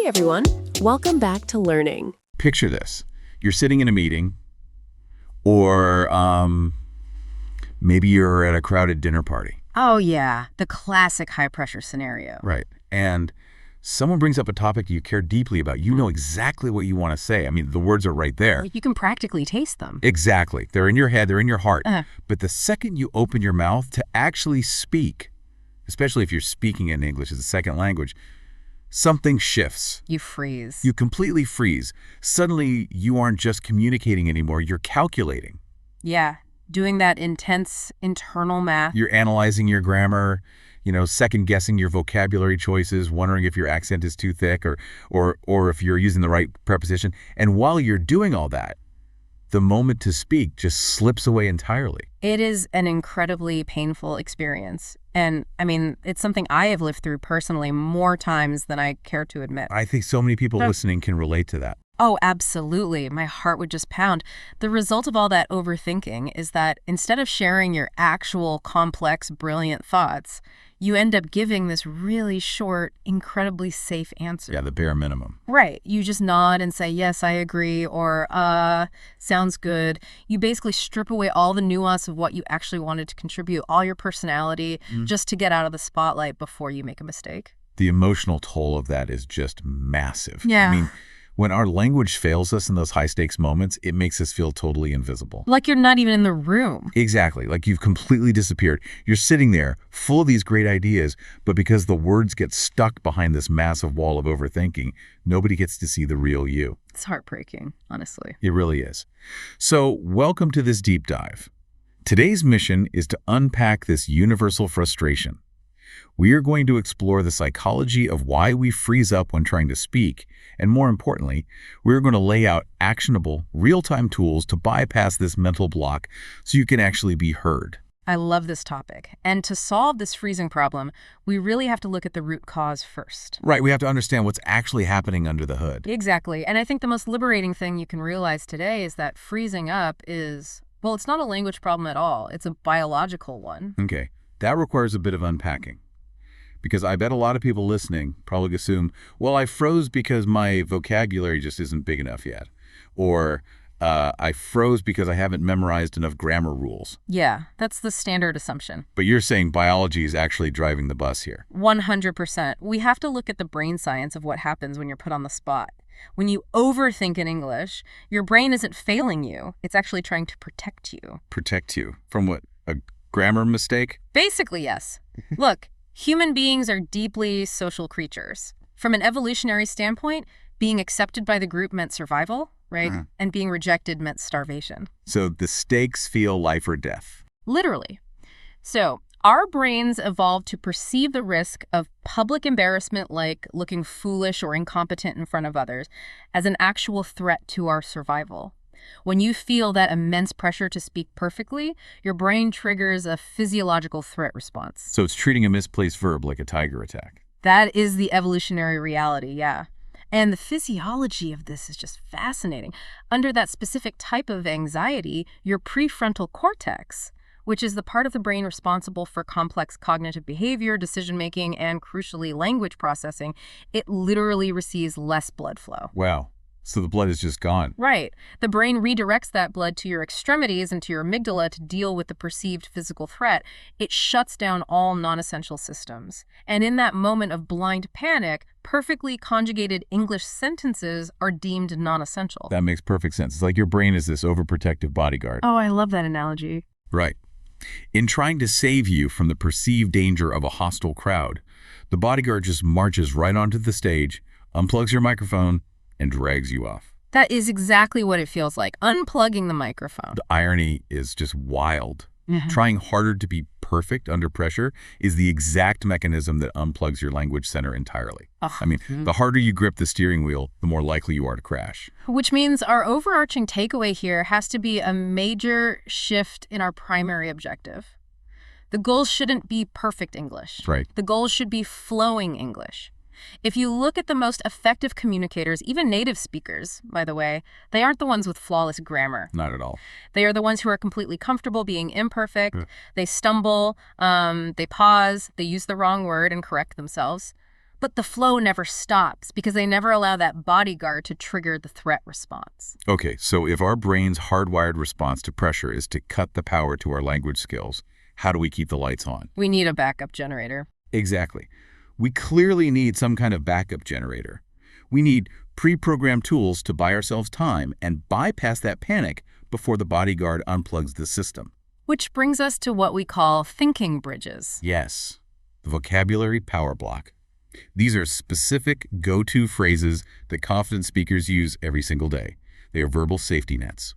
everyone. Welcome back to Learning. Picture this. You're sitting in a meeting, or maybe you're at a crowded dinner party. Oh, yeah. The classic high-pressure scenario. Right. And someone brings up a topic you care deeply about. You know exactly what you want to say. I mean, the words are right there. Like you can practically taste them. Exactly. They're in your head. They're in your heart. Uh-huh. But the second you open your mouth to actually speak, especially if you're speaking in English as a second language, something shifts. You freeze. You completely freeze. Suddenly, you aren't just communicating anymore. You're calculating. Yeah. Doing that intense internal math. You're analyzing your grammar, second-guessing your vocabulary choices, wondering if your accent is too thick or if you're using the right preposition. And while you're doing all that, the moment to speak just slips away entirely. It is an incredibly painful experience. And, I mean, it's something I have lived through personally more times than I care to admit. I think so many people listening can relate to that. Oh, absolutely. My heart would just pound. The result of all that overthinking is that instead of sharing your actual complex, brilliant thoughts, you end up giving this really short, incredibly safe answer. Yeah, the bare minimum. Right. You just nod and say, yes, I agree, or, sounds good. You basically strip away all the nuance of what you actually wanted to contribute, all your personality, just to get out of the spotlight before you make a mistake. The emotional toll of that is just massive. Yeah. I mean, when our language fails us in those high-stakes moments, it makes us feel totally invisible. Like you're not even in the room. Exactly. Like you've completely disappeared. You're sitting there full of these great ideas, but because the words get stuck behind this massive wall of overthinking, nobody gets to see the real you. It's heartbreaking, honestly. It really is. So welcome to this deep dive. Today's mission is to unpack this universal frustration. We are going to explore the psychology of why we freeze up when trying to speak, and more importantly, we're going to lay out actionable, real-time tools to bypass this mental block so you can actually be heard. I love this topic. And to solve this freezing problem, we really have to look at the root cause first. Right, we have to understand what's actually happening under the hood. Exactly. And I think the most liberating thing you can realize today is that freezing up is, well, it's not a language problem at all. It's a biological one. Okay, that requires a bit of unpacking. Because I bet a lot of people listening probably assume, well, I froze because my vocabulary just isn't big enough yet. Or I froze because I haven't memorized enough grammar rules. Yeah, that's the standard assumption. But you're saying biology is actually driving the bus here. 100%. We have to look at the brain science of what happens when you're put on the spot. When you overthink in English, your brain isn't failing you. It's actually trying to protect you. Protect you from what? A grammar mistake? Basically, yes. Look. Human beings are deeply social creatures. From an evolutionary standpoint, being accepted by the group meant survival, right? And being rejected meant starvation. So the stakes feel life or death. Literally. So our brains evolved to perceive the risk of public embarrassment, like looking foolish or incompetent in front of others, as an actual threat to our survival. When you feel that immense pressure to speak perfectly, your brain triggers a physiological threat response. So it's treating a misplaced verb like a tiger attack. That is the evolutionary reality, yeah. And the physiology of this is just fascinating. Under that specific type of anxiety, your prefrontal cortex, which is the part of the brain responsible for complex cognitive behavior, decision-making, and crucially language processing, it literally receives less blood flow. Wow. So the blood is just gone. Right. The brain redirects that blood to your extremities and to your amygdala to deal with the perceived physical threat. It shuts down all non-essential systems. And in that moment of blind panic, perfectly conjugated English sentences are deemed non-essential. That makes perfect sense. It's like your brain is this overprotective bodyguard. Oh, I love that analogy. Right. In trying to save you from the perceived danger of a hostile crowd, the bodyguard just marches right onto the stage, unplugs your microphone, and drags you off. That is exactly what it feels like, unplugging the microphone. The irony is just wild. Trying harder to be perfect under pressure is the exact mechanism that unplugs your language center entirely. I mean, the harder you grip the steering wheel, the more likely you are to crash. Which means our overarching takeaway here has to be a major shift in our primary objective. The goal shouldn't be perfect English. Right. The goal should be flowing English. If you look at the most effective communicators, even native speakers, by the way, they aren't the ones with flawless grammar. Not at all. They are the ones who are completely comfortable being imperfect. They stumble, they pause, they use the wrong word and correct themselves. But the flow never stops because they never allow that bodyguard to trigger the threat response. Okay, so if our brain's hardwired response to pressure is to cut the power to our language skills, how do we keep the lights on? We need a backup generator. Exactly. We clearly need some kind of backup generator. We need pre-programmed tools to buy ourselves time and bypass that panic before the bodyguard unplugs the system. Which brings us to what we call thinking bridges. Yes, the vocabulary power block. These are specific go-to phrases that confident speakers use every single day. They are verbal safety nets.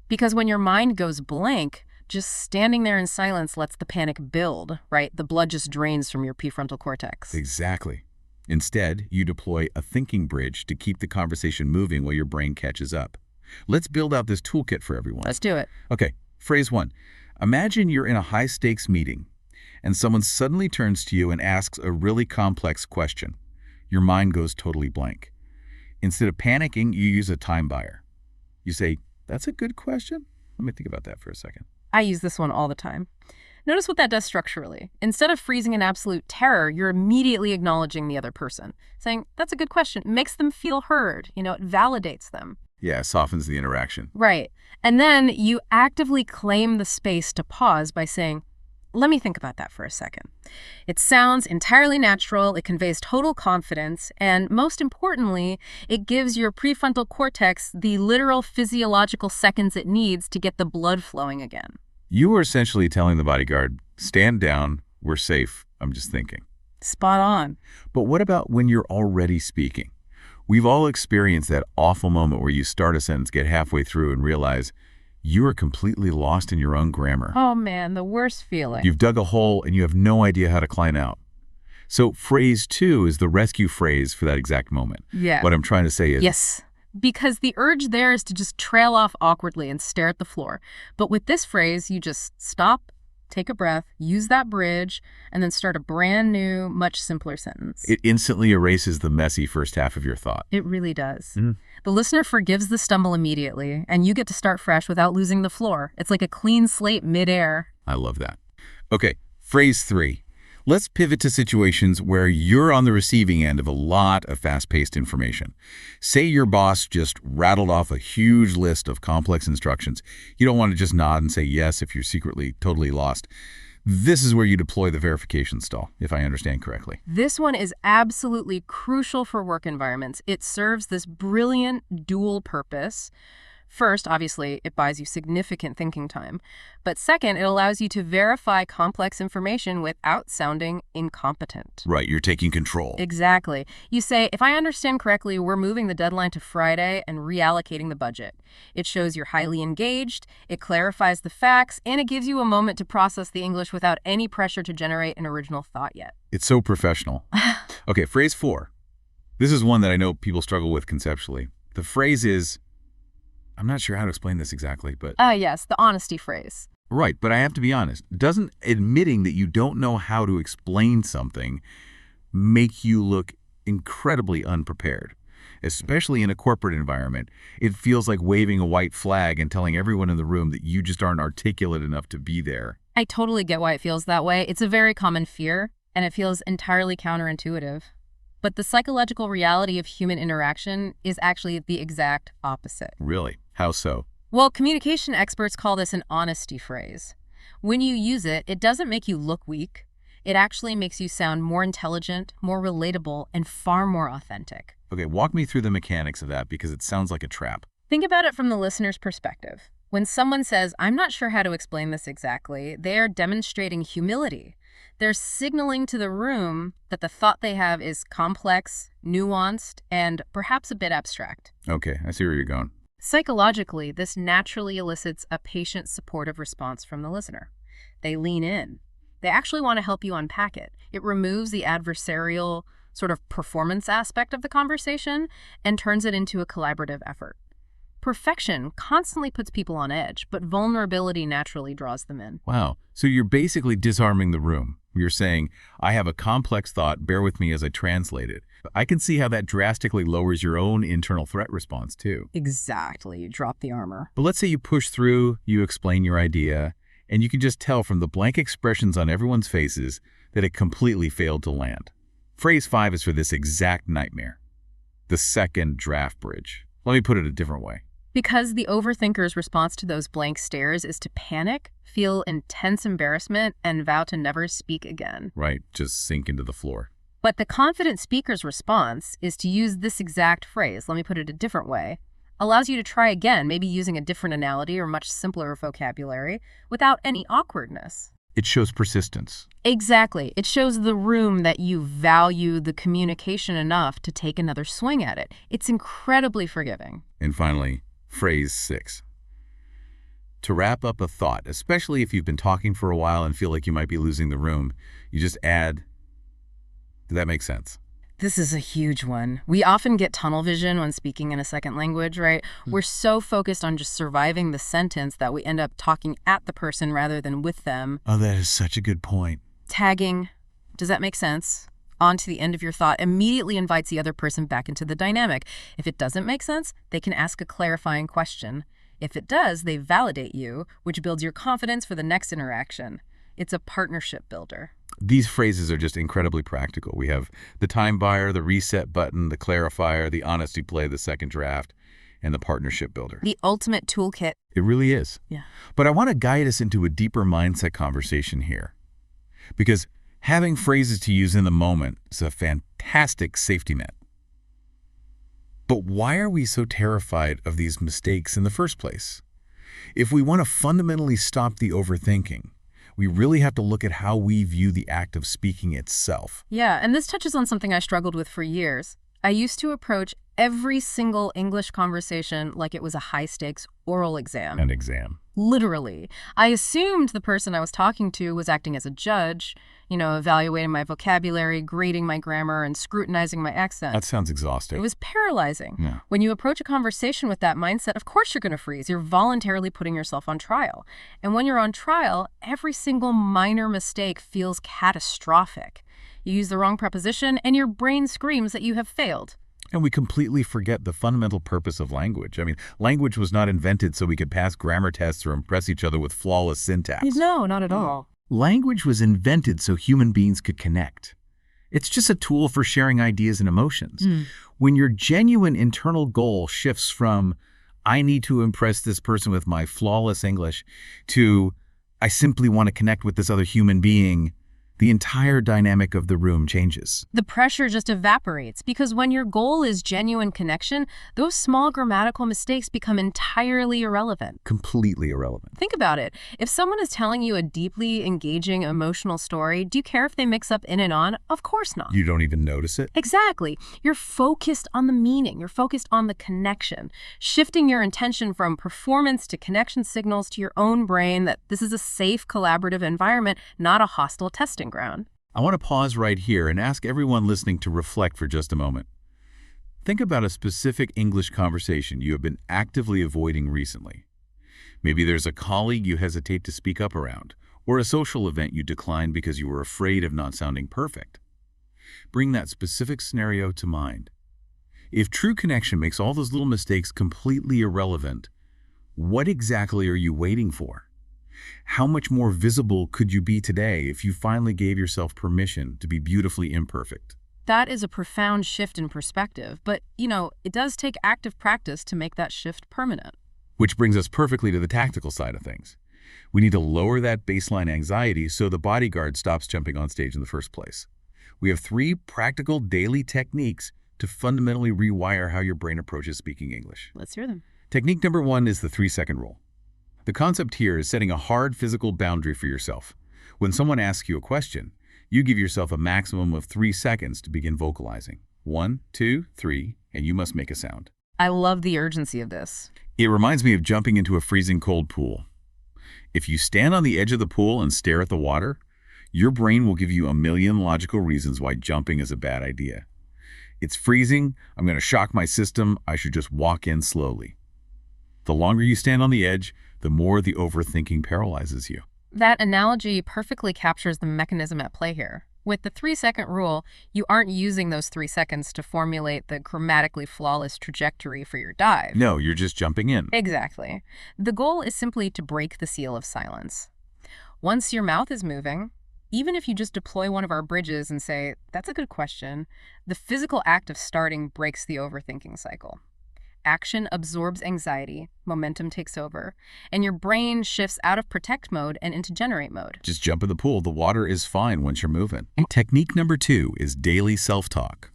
Because when your mind goes blank, just standing there in silence lets the panic build, right? The blood just drains from your prefrontal cortex. Exactly. Instead, you deploy a thinking bridge to keep the conversation moving while your brain catches up. Let's build out this toolkit for everyone. Let's do it. Okay, phrase 1. Imagine you're in a high-stakes meeting, and someone suddenly turns to you and asks a really complex question. Your mind goes totally blank. Instead of panicking, you use a time buyer. You say, "That's a good question. Let me think about that for a second." I use this one all the time. Notice what that does structurally. Instead of freezing in absolute terror, you're immediately acknowledging the other person. Saying, "That's a good question." It makes them feel heard. It validates them. Yeah, it softens the interaction. Right. And then you actively claim the space to pause by saying, "Let me think about that for a second." It sounds entirely natural, it conveys total confidence, and most importantly, it gives your prefrontal cortex the literal physiological seconds it needs to get the blood flowing again. You are essentially telling the bodyguard, "Stand down, we're safe, I'm just thinking." Spot on. But what about when you're already speaking? We've all experienced that awful moment where you start a sentence, get halfway through, and realize you are completely lost in your own grammar. Oh man, the worst feeling. You've dug a hole and you have no idea how to climb out. So phrase 2 is the rescue phrase for that exact moment. Yeah. What I'm trying to say is, Yes, because the urge there is to just trail off awkwardly and stare at the floor. But with this phrase, you just stop, take a breath, use that bridge, and then start a brand new, much simpler sentence. it instantly erases the messy first half of your thought. It really does. Mhm. The listener forgives the stumble immediately, and you get to start fresh without losing the floor. It's like a clean slate midair. I love that. Okay, phrase 3. Let's pivot to situations where you're on the receiving end of a lot of fast-paced information. Say your boss just rattled off a huge list of complex instructions. You don't want to just nod and say yes if you're secretly totally lost. This is where you deploy the verification stall, if I understand correctly. This one is absolutely crucial for work environments. It serves this brilliant dual purpose. First, obviously, it buys you significant thinking time. But second, it allows you to verify complex information without sounding incompetent. Right, you're taking control. Exactly. You say, "If I understand correctly, we're moving the deadline to Friday and reallocating the budget." It shows you're highly engaged, it clarifies the facts, and it gives you a moment to process the English without any pressure to generate an original thought yet. It's so professional. Okay, phrase 4. This is one that I know people struggle with conceptually. The phrase is, I'm not sure how to explain this exactly, but... Yes, the honesty phrase. Right, but I have to be honest. Doesn't admitting that you don't know how to explain something make you look incredibly unprepared? Especially in a corporate environment, it feels like waving a white flag and telling everyone in the room that you just aren't articulate enough to be there. I totally get why it feels that way. It's a very common fear, and it feels entirely counterintuitive. But the psychological reality of human interaction is actually the exact opposite. Really? How so? Well, communication experts call this an honesty phrase. When you use it, it doesn't make you look weak. It actually makes you sound more intelligent, more relatable, and far more authentic. Okay, walk me through the mechanics of that because it sounds like a trap. Think about it from the listener's perspective. When someone says, "I'm not sure how to explain this exactly," they are demonstrating humility. They're signaling to the room that the thought they have is complex, nuanced, and perhaps a bit abstract. Okay, I see where you're going. Psychologically, this naturally elicits a patient, supportive response from the listener. They lean in. They actually want to help you unpack it. It removes the adversarial sort of performance aspect of the conversation and turns it into a collaborative effort. Perfection constantly puts people on edge, but vulnerability naturally draws them in. Wow. So you're basically disarming the room. You're saying, I have a complex thought, bear with me as I translate it. I can see how that drastically lowers your own internal threat response, too. Exactly. You drop the armor. But let's say you push through, you explain your idea, and you can just tell from the blank expressions on everyone's faces that it completely failed to land. Phrase 5 is for this exact nightmare. The second draft bridge. Let me put it a different way. Because the overthinker's response to those blank stares is to panic, feel intense embarrassment, and vow to never speak again. Right, just sink into the floor. But the confident speaker's response is to use this exact phrase, let me put it a different way, allows you to try again, maybe using a different analogy or much simpler vocabulary, without any awkwardness. It shows persistence. Exactly. It shows the room that you value the communication enough to take another swing at it. It's incredibly forgiving. And finally, phrase 6. To wrap up a thought, especially if you've been talking for a while and feel like you might be losing the room, you just add, did that make sense? This is a huge one. We often get tunnel vision when speaking in a second language, right? We're so focused on just surviving the sentence that we end up talking at the person rather than with them. Oh, that is such a good point. Tagging, does that make sense? On to the end of your thought immediately invites the other person back into the dynamic. If it doesn't make sense, they can ask a clarifying question. If it does, they validate you, which builds your confidence for the next interaction. It's a partnership builder. These phrases are just incredibly practical. We have the time buyer, the reset button, the clarifier, the honesty play, the second draft, and the partnership builder. The ultimate toolkit. It really is. Yeah. But I want to guide us into a deeper mindset conversation here. Because having phrases to use in the moment is a fantastic safety net. But why are we so terrified of these mistakes in the first place? If we want to fundamentally stop the overthinking, we really have to look at how we view the act of speaking itself. Yeah, and this touches on something I struggled with for years. I used to approach every single English conversation like it was a high-stakes oral exam. An exam. Literally. I assumed the person I was talking to was acting as a judge, evaluating my vocabulary, grading my grammar, and scrutinizing my accent. That sounds exhausting. It was paralyzing. Yeah. When you approach a conversation with that mindset, of course you're going to freeze. You're voluntarily putting yourself on trial. And when you're on trial, every single minor mistake feels catastrophic. You use the wrong preposition, and your brain screams that you have failed. And we completely forget the fundamental purpose of language. I mean, language was not invented so we could pass grammar tests or impress each other with flawless syntax. No, not at all. Language was invented so human beings could connect. It's just a tool for sharing ideas and emotions. When your genuine internal goal shifts from, I need to impress this person with my flawless English, to, I simply want to connect with this other human being, the entire dynamic of the room changes. The pressure just evaporates because when your goal is genuine connection, those small grammatical mistakes become entirely irrelevant. Completely irrelevant. Think about it. If someone is telling you a deeply engaging emotional story, do you care if they mix up in and on? Of course not. You don't even notice it? Exactly. You're focused on the meaning. You're focused on the connection, shifting your intention from performance to connection signals to your own brain that this is a safe, collaborative environment, not a hostile testing ground. I want to pause right here and ask everyone listening to reflect for just a moment. Think about a specific English conversation you have been actively avoiding recently. Maybe there's a colleague you hesitate to speak up around, or a social event you declined because you were afraid of not sounding perfect. Bring that specific scenario to mind. If true connection makes all those little mistakes completely irrelevant, what exactly are you waiting for? How much more visible could you be today if you finally gave yourself permission to be beautifully imperfect? That is a profound shift in perspective, but, it does take active practice to make that shift permanent. Which brings us perfectly to the tactical side of things. We need to lower that baseline anxiety so the bodyguard stops jumping on stage in the first place. We have 3 practical daily techniques to fundamentally rewire how your brain approaches speaking English. Let's hear them. Technique number 1 is the 3-second rule. The concept here is setting a hard physical boundary for yourself. When someone asks you a question, you give yourself a maximum of 3 seconds to begin vocalizing. 1, 2, 3, and you must make a sound. I love the urgency of this. It reminds me of jumping into a freezing cold pool. If you stand on the edge of the pool and stare at the water, your brain will give you a million logical reasons why jumping is a bad idea. It's freezing, I'm going to shock my system, I should just walk in slowly. The longer you stand on the edge, the more the overthinking paralyzes you. That analogy perfectly captures the mechanism at play here. With the 3-second rule, you aren't using those 3 seconds to formulate the grammatically flawless trajectory for your dive. No, you're just jumping in. Exactly. The goal is simply to break the seal of silence. Once your mouth is moving, Even if you just deploy one of our bridges and say, "That's a good question," the physical act of starting breaks the overthinking cycle. Action absorbs anxiety, momentum takes over, and your brain shifts out of protect mode and into generate mode. Just jump in the pool. The water is fine once you're moving. Technique number 2 is daily self-talk.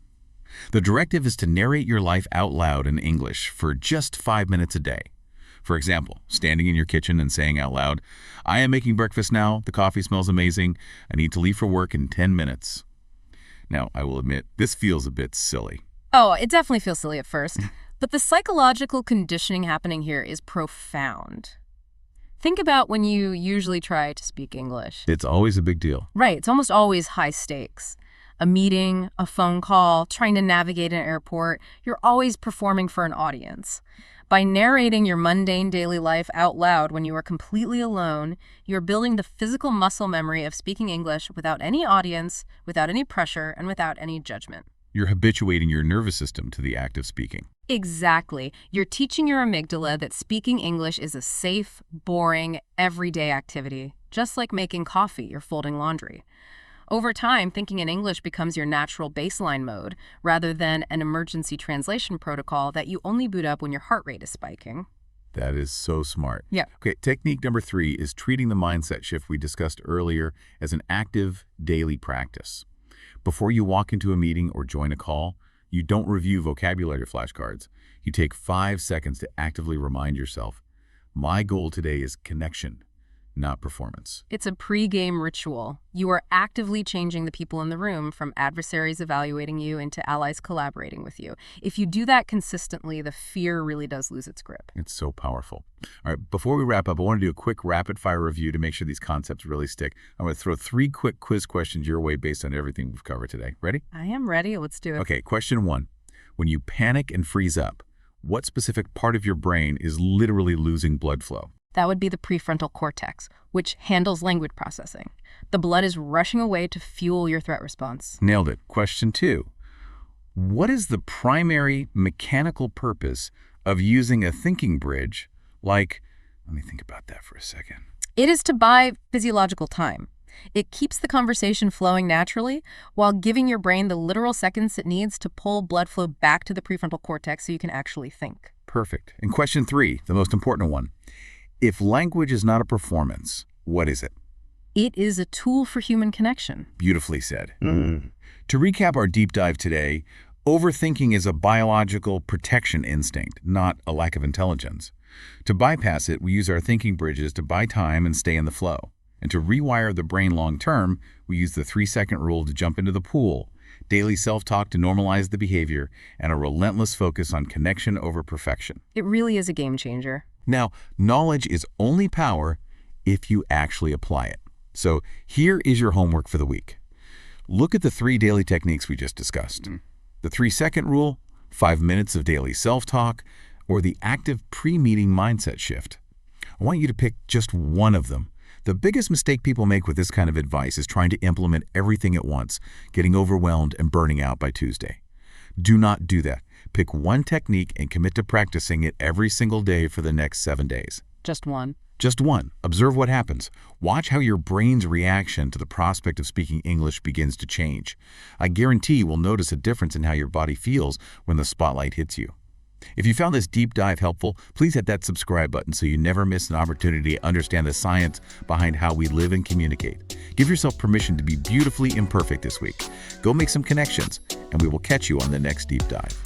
The directive is to narrate your life out loud in English for just 5 minutes a day. For example, standing in your kitchen and saying out loud, "I am making breakfast now. The coffee smells amazing. I need to leave for work in 10 minutes. Now, I will admit, this feels a bit silly. Oh, it definitely feels silly at first, but the psychological conditioning happening here is profound. Think about when you usually try to speak English. It's always a big deal. Right, it's almost always high stakes. A meeting, a phone call, trying to navigate an airport, you're always performing for an audience. By narrating your mundane daily life out loud when you are completely alone, you're building the physical muscle memory of speaking English without any audience, without any pressure, and without any judgment. You're habituating your nervous system to the act of speaking. Exactly. You're teaching your amygdala that speaking English is a safe, boring, everyday activity, just like making coffee or folding laundry. Over time, thinking in English becomes your natural baseline mode, rather than an emergency translation protocol that you only boot up when your heart rate is spiking. That is so smart. Yeah. Okay, technique number 3 is treating the mindset shift we discussed earlier as an active daily practice. Before you walk into a meeting or join a call, you don't review vocabulary flashcards. You take 5 seconds to actively remind yourself, my goal today is connection, not performance. It's a pre-game ritual. You are actively changing the people in the room from adversaries evaluating you into allies collaborating with you. If you do that consistently, the fear really does lose its grip. It's so powerful. All right, before we wrap up, I want to do a quick rapid-fire review to make sure these concepts really stick. I'm going to throw 3 quick quiz questions your way based on everything we've covered today. Ready? I am ready. Let's do it. Okay, question 1. When you panic and freeze up, what specific part of your brain is literally losing blood flow? That would be the prefrontal cortex, which handles language processing. The blood is rushing away to fuel your threat response. Nailed it. Question 2. What is the primary mechanical purpose of using a thinking bridge like, let me think about that for a second. It is to buy physiological time. It keeps the conversation flowing naturally while giving your brain the literal seconds it needs to pull blood flow back to the prefrontal cortex so you can actually think. Perfect. And question 3, the most important one. If language is not a performance, what is it? It is a tool for human connection. Beautifully said. To recap our deep dive today, overthinking is a biological protection instinct, not a lack of intelligence. To bypass it, we use our thinking bridges to buy time and stay in the flow. And to rewire the brain long-term, we use the 3-second rule to jump into the pool, daily self-talk to normalize the behavior, and a relentless focus on connection over perfection. It really is a game changer. Now, knowledge is only power if you actually apply it. So here is your homework for the week. Look at the 3 daily techniques we just discussed. The 3-second rule, 5 minutes of daily self-talk, or the active pre-meeting mindset shift. I want you to pick just one of them. The biggest mistake people make with this kind of advice is trying to implement everything at once, getting overwhelmed and burning out by Tuesday. Do not do that. Pick one technique and commit to practicing it every single day for the next 7 days. Just one. Just one. Observe what happens. Watch how your brain's reaction to the prospect of speaking English begins to change. I guarantee you will notice a difference in how your body feels when the spotlight hits you. If you found this deep dive helpful, please hit that subscribe button so you never miss an opportunity to understand the science behind how we live and communicate. Give yourself permission to be beautifully imperfect this week. Go make some connections, and we will catch you on the next deep dive.